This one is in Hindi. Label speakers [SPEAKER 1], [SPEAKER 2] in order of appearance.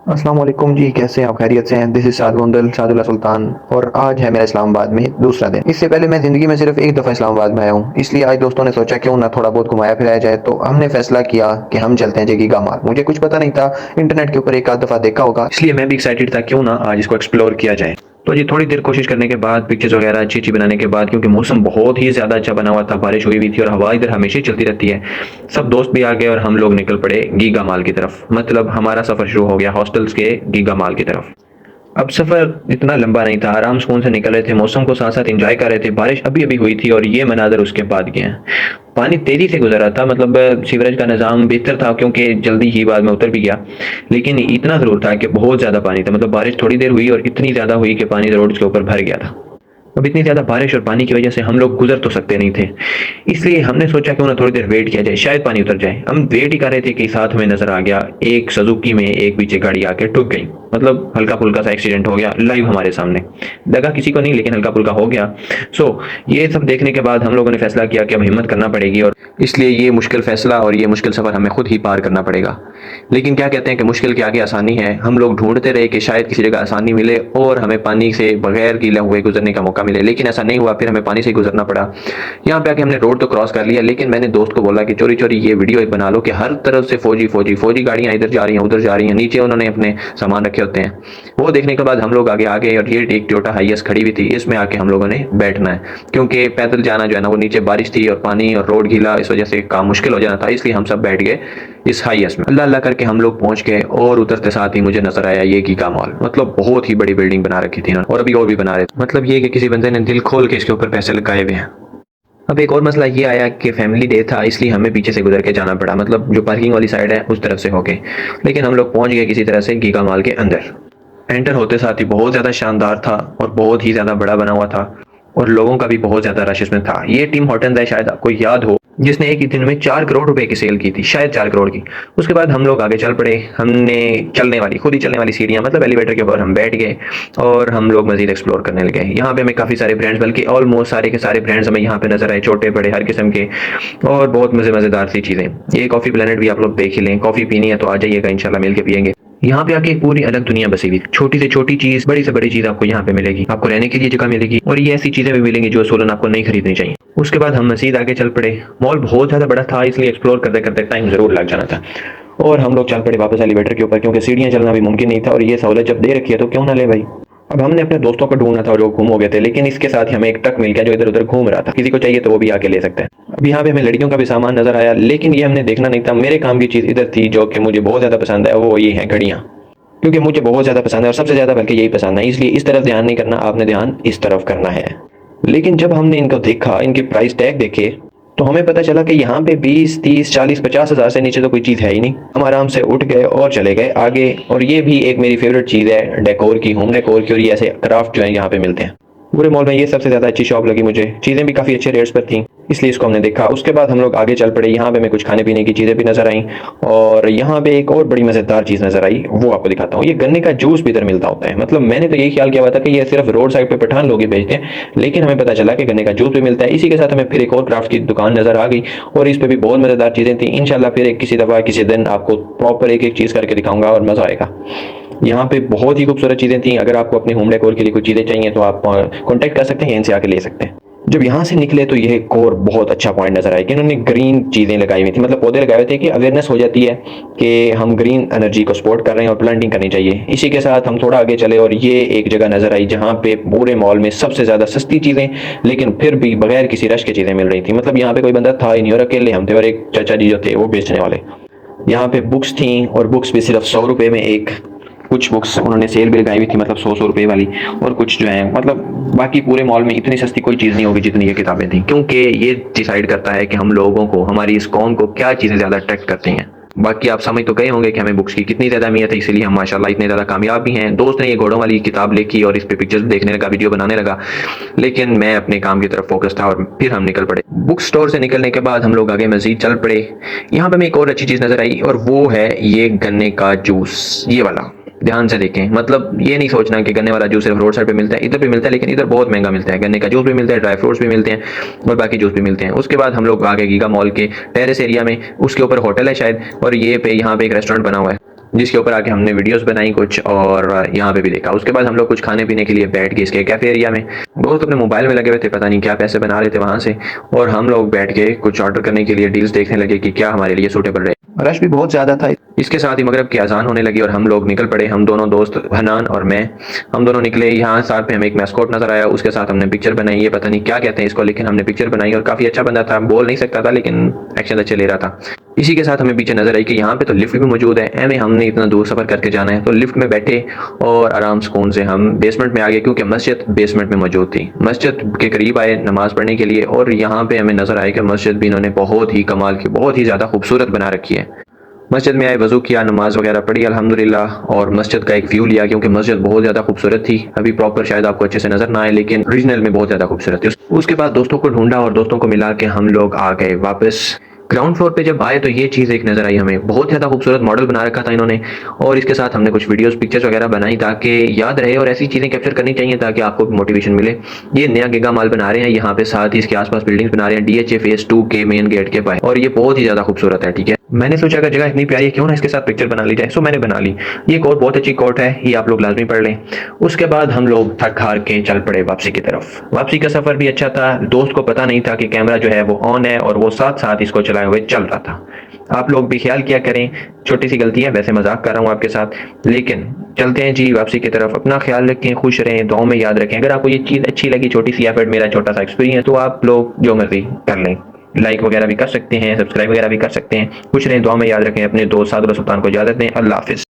[SPEAKER 1] अस्सलाम वालेकुम जी, कैसे हैं आप? खैरियत से हैं? दिस इज सादुल्ला सुल्तान। और आज है मेरा इस्लामाबाद में दूसरा दिन। इससे पहले मैं ज़िंदगी में सिर्फ एक दफ़ा इस्लामाबाद में आया हूँ, इसलिए आज दोस्तों ने सोचा क्यों ना थोड़ा बहुत घुमाया फिराया जाए। तो हमने फैसला किया कि हम चलते हैं जगीगा माल। मुझे कुछ पता नहीं था, इंटरनेट के ऊपर एक आध दफ़ा देखा होगा, इसलिए मैं भी एक्साइटेड था क्यों ना आज इसको एक्सप्लोर किया जाए। तो जी थोड़ी देर कोशिश करने के बाद, पिक्चर्स वगैरह अच्छी अच्छी बनाने के बाद, क्योंकि मौसम बहुत ही ज़्यादा अच्छा बना हुआ था, बारिश हुई हुई थी और हवा इधर हमेशा ही चलती रहती है, सब दोस्त भी आ गए और हम लोग निकल पड़े गीगा माल की तरफ। मतलब हमारा सफ़र शुरू हो गया हॉस्टल्स के गीगा माल की तरफ। अब सफ़र इतना लंबा नहीं था, आराम सुकून से निकल रहे थे, मौसम को साथ साथ एंजॉय कर रहे थे। बारिश अभी अभी हुई थी और ये मनाजर उसके बाद के हैं। पानी तेजी से गुजर रहा था, मतलब सीवरेज का निज़ाम बेहतर था क्योंकि जल्दी ही बाद में उतर भी गया, लेकिन इतना ज़रूर था कि बहुत ज़्यादा पानी था। मतलब बारिश थोड़ी देर हुई और इतनी ज़्यादा हुई कि पानी रोड के ऊपर भर गया था। अब इतनी ज़्यादा बारिश और पानी की वजह से हम लोग गुजर तो सकते नहीं थे, इसलिए हमने सोचा क्यों ना थोड़ी देर वेट किया जाए, शायद पानी उतर जाए। हम वेट ही कर रहे थे कि साथ में नजर आ गया एक सुजुकी में एक पीछे गाड़ी आके ठुक गई। मतलब हल्का फुल्का सा एक्सीडेंट हो गया लाइव हमारे सामने। लगा किसी को नहीं, लेकिन हल्का फुल्का हो गया। ये सब देखने के बाद हम लोगों ने फैसला किया कि अब हिम्मत करना पड़ेगी, और इसलिए ये मुश्किल फैसला और ये मुश्किल सफ़र हमें खुद ही पार करना पड़ेगा। लेकिन क्या कहते हैं कि मुश्किल के आगे आसानी है। हम लोग ढूंढते रहे कि शायद किसी जगह आसानी मिले और हमें पानी से बगैर गीला हुए गुजरने का मौका मिले, लेकिन ऐसा नहीं हुआ। फिर हमें पानी से ही गुजरना पड़ा। यहाँ पे आके हमने रोड तो क्रॉस कर लिया, लेकिन मैंने दोस्त को बोला कि चोरी चोरी ये वीडियो बना लो कि हर तरफ से फौजी फौजी फौजी गाड़ियाँ इधर जा रही हैं उधर जा रही हैं, नीचे उन्होंने अपने सामान रखे होते हैं। वो देखने के बाद हम लोग आगे आ गए और ये एक टोयोटा हाईएस खड़ी हुई थी, इसमें आके हम लोगों ने बैठना है, क्योंकि पैदल जाना जो है ना, वो नीचे बारिश थी और पानी और रोड गीला, इस वजह से काम मुश्किल हो जाना था, इसलिए हम सब बैठ गए इस हाईएस में। अल्लाह अल्लाह करके हम लोग पहुंच गए और उतरते साथ ही मुझे नजर आया ये गीगा मॉल। मतलब बहुत ही बड़ी बिल्डिंग बना रखी थी और अभी और भी बना रहे थे। मतलब ये कि किसी बंदे ने दिल खोल के इसके ऊपर पैसे लगाए हुए हैं। अब एक और मसला ये आया कि फैमिली डे था, इसलिए हमें पीछे से गुजर के जाना पड़ा, मतलब जो पार्किंग वाली साइड है उस तरफ से होके। लेकिन हम लोग पहुंच गए किसी तरह से गीगा मॉल के अंदर। एंटर होते साथ ही बहुत ज़्यादा शानदार था और बहुत ही ज़्यादा बड़ा बना हुआ था, और लोगों का भी बहुत ज़्यादा रश इसमें था। ये टीम हॉटन्स है, शायद आपको याद हो, जिसने एक ही दिन में 4 करोड़ रुपए की सेल की थी, शायद 4 करोड़ की। उसके बाद हम लोग आगे चल पड़े। हमने चलने वाली, खुद ही चलने वाली सीढ़ियाँ, मतलब एलिवेटर के ऊपर हम बैठ गए और हम लोग मजीद एक्सप्लोर करने लगे। यहाँ पे हमें काफ़ी सारे ब्रांड्स, बल्कि ऑलमोस्ट सारे के सारे ब्रांड्स हमें यहाँ पे नजर आए, छोटे बड़े हर किस्म के, और बहुत मज़ेदार सी चीज़ें। ये कॉफ़ी प्लेनेट भी आप लोग देख ही लें, कॉफ़ी पीनी है तो आ जाइएगा, इंशाल्लाह मिल के पियेंगे। यहाँ पे आके एक पूरी अलग दुनिया बसी हुई, छोटी से छोटी चीज, बड़ी से बड़ी चीज आपको यहाँ पे मिलेगी। आपको रहने के लिए जगह मिलेगी और ये ऐसी चीजें भी मिलेंगी जो सोलन आपको नहीं खरीदनी चाहिए। उसके बाद हम मजीद आगे चल पड़े। मॉल बहुत ज्यादा बड़ा था, इसलिए एक्सप्लोर करते करते टाइम जरूर लग जाना था, और हम लोग चल पड़े वापस एलिवेटर के ऊपर, क्योंकि सीढ़ियाँ चलना भी मुमकिन नहीं था, और ये सहूलत जब दे रखी है तो क्यों ना ले भाई। अब हमने अपने दोस्तों को ढूंढना था जो गुम हो गए थे, लेकिन इसके साथ ही हमें एक ट्रक मिल गया जो इधर उधर घूम रहा था, किसी को चाहिए तो वो भी आके ले सकते हैं। अब यहाँ पे हमें लड़कियों का भी सामान नजर आया, लेकिन ये हमने देखना नहीं था। मेरे काम की चीज़ इधर थी जो कि मुझे बहुत ज़्यादा पसंद है, वो ये है घड़ियाँ, क्योंकि मुझे बहुत ज़्यादा पसंद है और सबसे ज़्यादा बल्कि यही पसंद है, इसलिए इस तरफ ध्यान नहीं करना, आपने ध्यान इस तरफ करना है। लेकिन जब हमने इनको देखा, इनके प्राइस टैग देखे, तो हमें पता चला कि यहाँ पे 20, 30, 40, 50 हज़ार से नीचे तो कोई चीज़ है ही नहीं। हम आराम से उठ गए और चले गए आगे। और ये भी एक मेरी फेवरेट चीज़ है डेकोर की, होम डेकोर की, और ये ऐसे क्राफ्ट जो है यहाँ पे मिलते हैं। पूरे मॉल में ये सबसे ज़्यादा अच्छी शॉप लगी मुझे, चीज़ें भी काफ़ी अच्छे रेट्स पर थी, इसलिए इसको हमने देखा। उसके बाद हम लोग आगे चल पड़े। यहाँ पे हमें कुछ खाने पीने की चीज़ें भी नजर आई, और यहाँ पे एक और बड़ी मज़ेदार चीज़ नजर आई, वो आपको दिखाता हूँ। ये गन्ने का जूस भी इधर मिलता होता है। मतलब मैंने तो यही ख्याल किया हुआ था कि ये सिर्फ रोड साइड पे पठान लोग ही बेचते हैं, लेकिन हमें पता चला कि गन्ने का जूस भी मिलता है। इसी के साथ हमें फिर एक और क्राफ्ट की दुकान नजर आ गई, और इस पे भी बहुत मज़ेदार चीज़ें थी। इंशाल्लाह फिर एक किसी दफ़ा किसी दिन आपको प्रॉपर एक एक चीज़ करके दिखाऊंगा और मज़ा आएगा। यहाँ पे बहुत ही खूबसूरत चीज़ें थी। अगर आपको अपने होम डेकोर के लिए कुछ चीज़ें चाहिए तो आप कॉन्टैक्ट कर सकते हैं, इनसे आके ले सकते हैं। जब यहाँ से निकले तो यह एक और बहुत अच्छा पॉइंट नजर आया कि इन्होंने ग्रीन चीज़ें लगाई हुई थी, मतलब पौधे लगाए हुए थे कि अवेयरनेस हो जाती है कि हम ग्रीन एनर्जी को सपोर्ट कर रहे हैं और प्लांटिंग करनी चाहिए। इसी के साथ हम थोड़ा आगे चले और ये एक जगह नजर आई जहाँ पे पूरे मॉल में सबसे ज़्यादा सस्ती चीज़ें, लेकिन फिर भी बगैर किसी रश के चीज़ें मिल रही थी। मतलब यहाँ पे कोई बंदा था ही नहीं और अकेले हम थे और एक चाचा जी जो थे वो बेचने वाले। यहाँ पे बुक्स थी, और बुक्स भी सिर्फ 100 रुपये में एक। कुछ बुक्स उन्होंने सेल भी लगाई हुई थी, मतलब 100 रुपए वाली, और कुछ जो है, मतलब बाकी पूरे मॉल में इतनी सस्ती कोई चीज़ नहीं होगी जितनी ये किताबें थी, क्योंकि ये डिसाइड करता है कि हम लोगों को, हमारी इस कौम को क्या चीज़ें ज़्यादा अट्रैक्ट करती हैं। बाकी आप समझ तो गए होंगे कि हमें बुक्स की कितनी ज़्यादा अहमियत है, इसीलिए हम माशाल्लाह इतने ज़्यादा कामयाब भी हैं। दोस्त ने ये घोड़ों वाली किताब लिखी और इस पे पिक्चर्स देखने लगा, वीडियो बनाने लगा, लेकिन मैं अपने काम की तरफ फोकस था, और फिर हम निकल पड़े। बुक स्टोर से निकलने के बाद हम लोग आगे मजीद चल पड़े। यहाँ पे हमें एक और अच्छी चीज़ नज़र आई, और वो है ये गन्ने का जूस, ये वाला। ध्यान से देखें, मतलब ये नहीं सोचना कि गन्ने वाला जूस सिर्फ रोड साइड पे मिलता है, इधर भी मिलता है, लेकिन इधर बहुत महंगा मिलता है। गन्ने का जूस भी मिलता है, ड्राई फ्रूट्स भी मिलते हैं, और बाकी जूस भी मिलते हैं। उसके बाद हम लोग आगे गीगा मॉल के टेरेस एरिया में, उसके ऊपर होटल है शायद, और ये पे यहाँ पे एक रेस्टोरेंट बना हुआ है। जिसके ऊपर आके हमने वीडियोस बनाई कुछ और यहाँ पे भी देखा। उसके बाद हम लोग कुछ खाने पीने के लिए बैठ गए इसके कैफे एरिया में। दोस्त अपने मोबाइल में लगे हुए थे, पता नहीं क्या पैसे बना रहे थे वहां से, और हम लोग बैठ के कुछ ऑर्डर करने के लिए डील्स देखने लगे कि क्या हमारे लिए सूटेबल रहे। रश भी बहुत ज़्यादा था। इसके साथ ही मगरब की अजान होने लगी और हम लोग निकल पड़े। हम दोनों दोस्त हनान और मैं, हम दोनों निकले। यहाँ साथ में हमें एक मैस्कॉट नजर आया, उसके साथ हमने पिक्चर बनाई। ये पता नहीं क्या कहते हैं इसको, लेकिन हमने पिक्चर बनाई और काफ़ी अच्छा बंदा था, बोल नहीं सकता था लेकिन एक्शन अच्छे ले रहा था। इसी के साथ हमें पीछे नजर आई कि यहाँ पे तो लिफ्ट भी मौजूद है। एम हमने इतना दूर सफ़र करके जाना है, तो लिफ्ट में बैठे और आराम सुकून से हम बेसमेंट में आ गए, क्योंकि मस्जिद बेसमेंट में मौजूद थी। मस्जिद के करीब आए नमाज पढ़ने के लिए, और यहाँ पे हमें नजर आया कि मस्जिद भी इन्होंने बहुत ही कमाल की, बहुत ही ज़्यादा खूबसूरत बना रखी है। मस्जिद में आए, वज़ू किया, नमाज वगैरह पढ़ी अल्हम्दुलिल्लाह, और मस्जिद का एक व्यू लिया, क्योंकि मस्जिद बहुत ज़्यादा खूबसूरत थी। अभी प्रॉपर शायद आपको अच्छे से नज़र ना आए, लेकिन ओरिजिनल में बहुत ज़्यादा खूबसूरत थी। उसके बाद दोस्तों को ढूंढा और दोस्तों को मिला के हम लोग आ गए वापस। ग्राउंड फ्लोर पे जब आए तो ये चीज़ एक नज़र आई हमें, बहुत ज़्यादा खूबसूरत मॉडल बना रखा था इन्होंने, और इसके साथ हमने कुछ वीडियोस पिक्चर्स वगैरह बनाई ताकि याद रहे, और ऐसी चीज़ें कैप्चर करनी चाहिए ताकि आपको मोटिवेशन मिले। ये नया गिगा माल बना रहे हैं यहाँ पे, साथ ही इसके आसपास बिल्डिंग्स बना रहे हैं DHA फेज 2 के मेन गेट के पास, और ये बहुत ही ज़्यादा खूबसूरत है। ठीक है, मैंने सोचा अगर जगह इतनी प्यारी है क्यों ना इसके साथ पिक्चर बना ली जाए, सो मैंने बना ली। ये कोट बहुत अच्छी कोट है, ये आप लोग लाजमी पढ़ लें। उसके बाद हम लोग थक हार के चल पड़े वापसी की तरफ। वापसी का सफ़र भी अच्छा था। दोस्त को पता नहीं था कि कैमरा जो है वो ऑन है, और वो साथ साथ इसको चलाए हुए चल रहा था। आप लोग भी ख्याल किया करें, छोटी सी गलती है, वैसे मजाक कर रहा हूँ आपके साथ, लेकिन चलते हैं जी वापसी की तरफ। अपना ख्याल रखें, खुश रहें, दुआओं में याद रखें। अगर आपको ये चीज़ अच्छी लगी, छोटी सी एफर्ट, मेरा छोटा सा एक्सपीरियंस, तो आप लोग जो मर्जी कर लें, लाइक वगैरह भी कर सकते हैं, सब्सक्राइब वगैरह भी कर सकते हैं। खुश रहें, दुआ में याद रखें। अपने दोस्त सादुल्लाह सुल्तान को इजाज़त दें। अल्लाह हाफिज़।